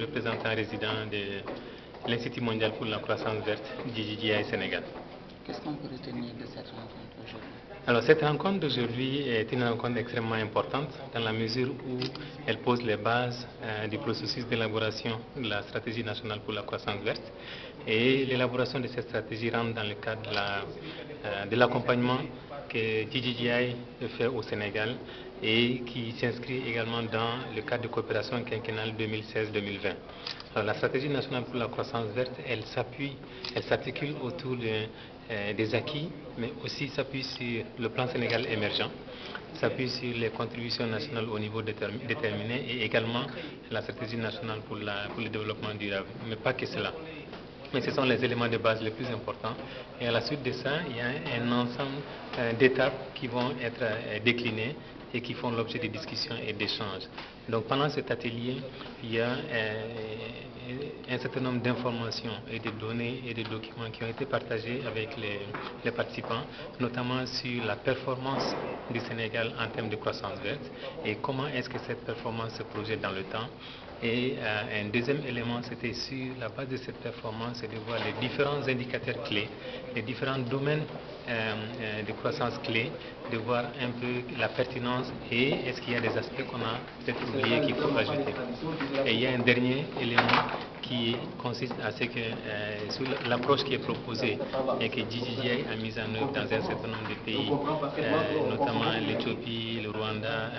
Représentant résident de l'Institut mondial pour la croissance verte, JJDI Sénégal. Qu'est-ce qu'on peut retenir de cette rencontre aujourd'hui? Alors, cette rencontre d'aujourd'hui est une rencontre extrêmement importante dans la mesure où elle pose les bases du processus d'élaboration de la stratégie nationale pour la croissance verte. Et l'élaboration de cette stratégie rentre dans le cadre de l'accompagnement que JJDI fait au Sénégal et qui s'inscrit également dans le cadre de coopération quinquennale 2016-2020. Alors, la stratégie nationale pour la croissance verte, elle s'articule autour des acquis, mais aussi s'appuie sur le plan Sénégal émergent, s'appuie sur les contributions nationales au niveau déterminé et également la stratégie nationale pour le développement durable, mais pas que cela. Mais ce sont les éléments de base les plus importants. Et à la suite de ça, il y a un ensemble d'étapes qui vont être déclinées et qui font l'objet de discussions et d'échanges. Donc pendant cet atelier, il y a un certain nombre d'informations et de données et de documents qui ont été partagés avec les participants, notamment sur la performance du Sénégal en termes de croissance verte et comment est-ce que cette performance se projette dans le temps. Et un deuxième élément, c'était sur la base de cette performance, c'est de voir les différents indicateurs clés, les différents domaines de croissance clés, de voir un peu la pertinence et est-ce qu'il y a des aspects qu'on a peut-être oubliés qu'il faut ajouter. Et il y a un dernier élément qui consiste à ce que sur l'approche qui est proposée et que JJDI a mise en œuvre dans un certain nombre de pays, notamment l'Éthiopie, le Rwanda,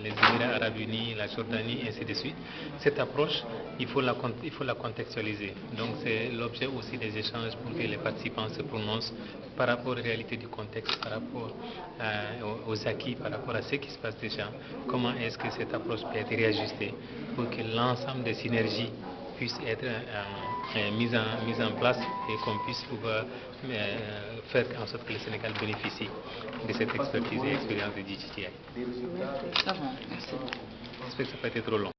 les Émirats arabes unis, la Jordanie, ainsi de suite. Cette approche, il faut la contextualiser. Donc c'est l'objet aussi des échanges pour que les participants se prononcent par rapport aux réalités du contexte, par rapport aux acquis, par rapport à ce qui se passe déjà. Comment est-ce que cette approche peut être réajustée pour que l'ensemble des synergies puissent être mises en place et qu'on puisse pouvoir faire en sorte que le Sénégal bénéficie de cette expertise et expérience de JJDI. Ça va, merci beaucoup. J'espère que ça n'a pas été trop long.